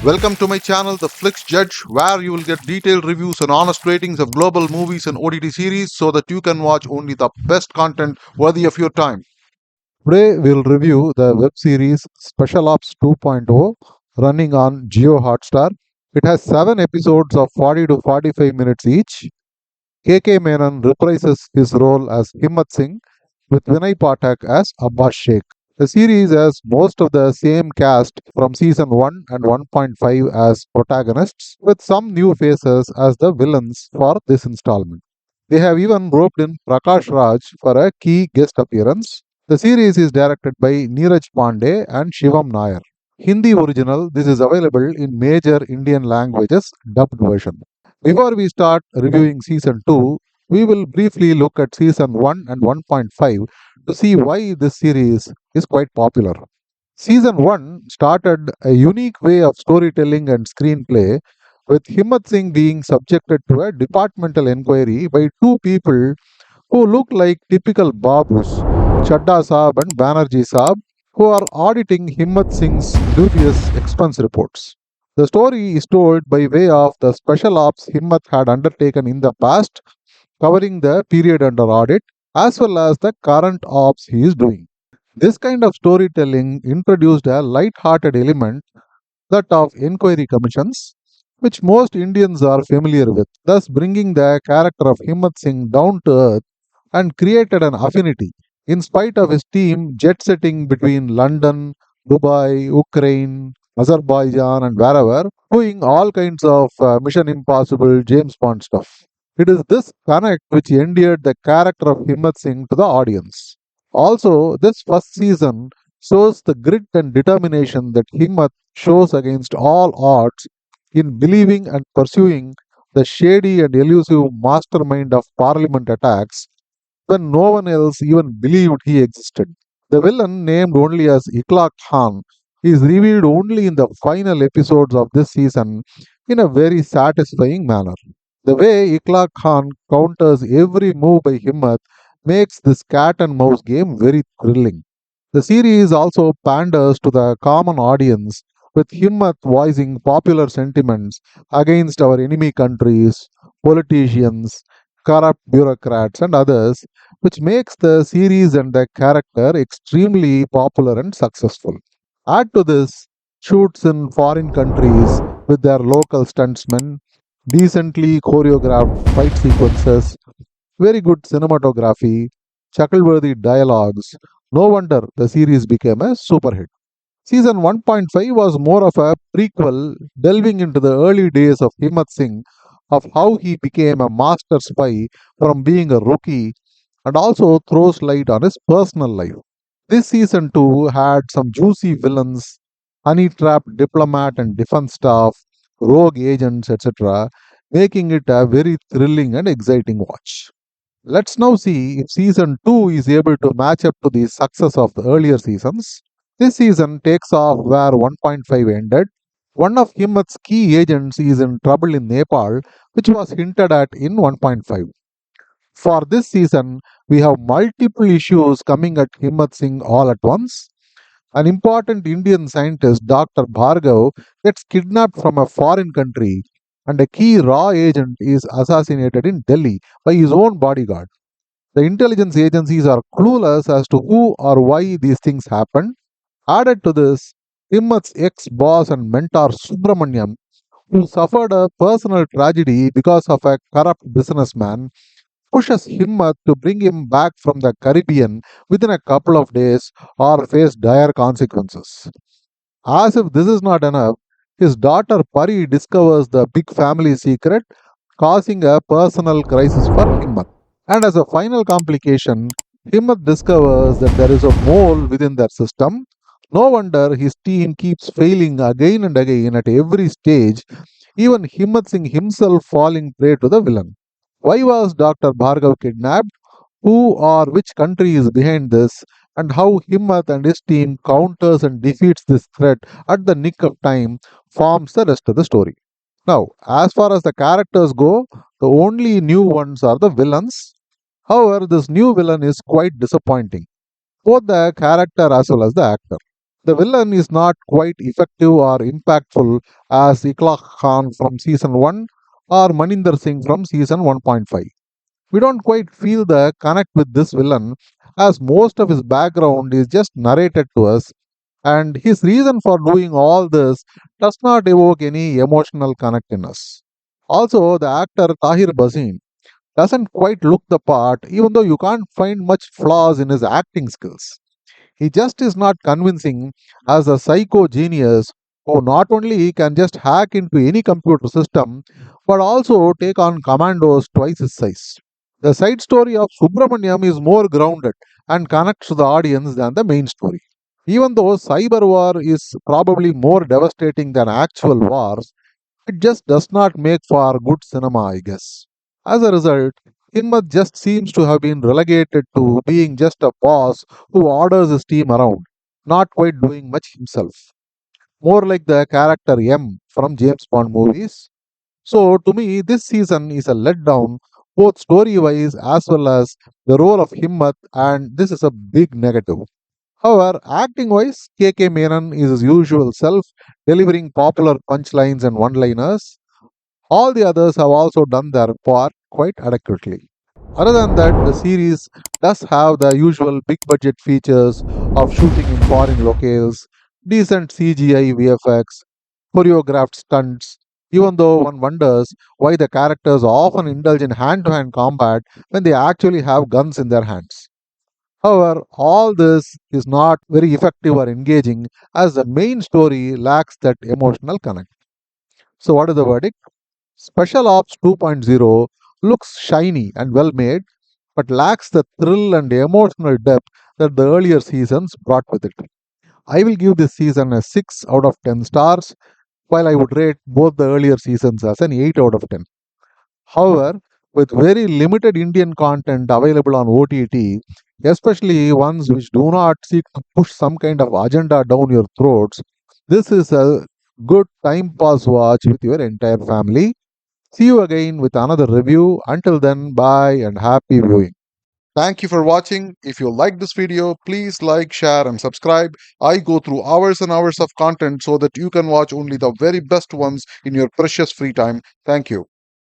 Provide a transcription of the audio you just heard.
Welcome to my channel, The Flix Judge, where you will get detailed reviews and honest ratings of global movies and OTT series so that you can watch only the best content worthy of your time. Today, we'll review the web series Special Ops 2.0 running on Geo Hotstar. It has 7 episodes of 40 to 45 minutes each. KK Menon reprises his role as Himmat Singh with Vinay Pathak as Abbas Sheikh. The series has most of the same cast from season 1 and 1.5 as protagonists, with some new faces as the villains for this installment. They have even roped in Prakash Raj for a key guest appearance. The series is directed by Neeraj Pandey and Shivam Nair. Hindi original, this is available in major Indian languages dubbed version. Before we start reviewing season 2, we will briefly look at season 1 and 1.5 to see why this series is quite popular. Season 1 started a unique way of storytelling and screenplay, with Himmat Singh being subjected to a departmental inquiry by two people who look like typical babus, Chadda Saab and Banerjee Saab, who are auditing Himmat Singh's dubious expense reports. The story is told by way of the special ops Himmat had undertaken in the past, covering the period under audit as well as the current ops he is doing. This kind of storytelling introduced a light-hearted element, that of inquiry commissions, which most Indians are familiar with, thus bringing the character of Himmat Singh down to earth and created an affinity. In spite of his team jet setting between London, Dubai, Ukraine, Azerbaijan, and wherever, doing all kinds of Mission Impossible, James Bond stuff. It is this connect which endeared the character of Himmat Singh to the audience. Also, this first season shows the grit and determination that Himmat shows against all odds in believing and pursuing the shady and elusive mastermind of parliament attacks when no one else even believed he existed. The villain, named only as Iqlaq Khan, is revealed only in the final episodes of this season in a very satisfying manner. The way Iqlaq Khan counters every move by Himmat makes this cat and mouse game very thrilling. The series also panders to the common audience, with Himmat voicing popular sentiments against our enemy countries, politicians, corrupt bureaucrats, and others, which makes the series and the character extremely popular and successful. Add to this shoots in foreign countries with their local stuntsmen, decently choreographed fight sequences, very good cinematography, chuckle-worthy dialogues. No wonder the series became a super hit. Season 1.5 was more of a prequel, delving into the early days of Himmat Singh, of how he became a master spy from being a rookie, and also throws light on his personal life. This season 2 had some juicy villains, honey trapped diplomat and defense staff, rogue agents, etc., making it a very thrilling and exciting watch. Let's now see if season 2 is able to match up to the success of the earlier seasons. This season takes off where 1.5 ended. One of Himmat's key agents is in trouble in Nepal, which was hinted at in 1.5. For this season, we have multiple issues coming at Himmat Singh all at once. An important Indian scientist, Dr. Bhargav, gets kidnapped from a foreign country, and a key raw agent is assassinated in Delhi by his own bodyguard. The intelligence agencies are clueless as to who or why these things happened. Added to this, Himmat's ex boss and mentor Subramanyam, who suffered a personal tragedy because of a corrupt businessman, pushes Himmat to bring him back from the Caribbean within a couple of days or face dire consequences. As if this is not enough, his daughter Pari discovers the big family secret, causing a personal crisis for Himmat. And as a final complication, Himmat discovers that there is a mole within their system. No wonder his team keeps failing again and again at every stage, even Himmat Singh himself falling prey to the villain. Why was Dr. Bhargav kidnapped? Who or which country is behind this? And how Himmat and his team counters and defeats this threat at the nick of time forms the rest of the story. Now, as far as the characters go, the only new ones are the villains. However, this new villain is quite disappointing, both the character as well as the actor. The villain is not quite effective or impactful as Iqlaq Khan from season 1 or Maninder Singh from season 1.5. We don't quite feel the connect with this villain as most of his background is just narrated to us, and his reason for doing all this does not evoke any emotional connect in us. Also, the actor Tahir Bazin doesn't quite look the part, even though you can't find much flaws in his acting skills. He just is not convincing as a psycho genius who not only can just hack into any computer system but also take on commandos twice his size. The side story of Subramaniam is more grounded and connects to the audience than the main story. Even though cyber war is probably more devastating than actual wars, it just does not make for good cinema, I guess. As a result, Himmat just seems to have been relegated to being just a boss who orders his team around, not quite doing much himself. More like the character M from James Bond movies. So, to me, this season is a letdown, both story wise as well as the role of Himmat, and this is a big negative. However, acting wise, KK Menon is his usual self, delivering popular punchlines and one liners. All the others have also done their part quite adequately. Other than that, the series does have the usual big budget features of shooting in foreign locales, decent CGI VFX, choreographed stunts, even though one wonders why the characters often indulge in hand to hand combat when they actually have guns in their hands. However, all this is not very effective or engaging as the main story lacks that emotional connect. So, what is the verdict? Special Ops 2.0 looks shiny and well made, but lacks the thrill and emotional depth that the earlier seasons brought with it. I will give this season a 6 out of 10 stars, while I would rate both the earlier seasons as an 8 out of 10. However, with very limited Indian content available on OTT, especially ones which do not seek to push some kind of agenda down your throats, this is a good time pass watch with your entire family. See you again with another review. Until then, bye and happy viewing. Thank you for watching. If you like this video, please like, share, and subscribe. I go through hours and hours of content so that you can watch only the very best ones in your precious free time. Thank you.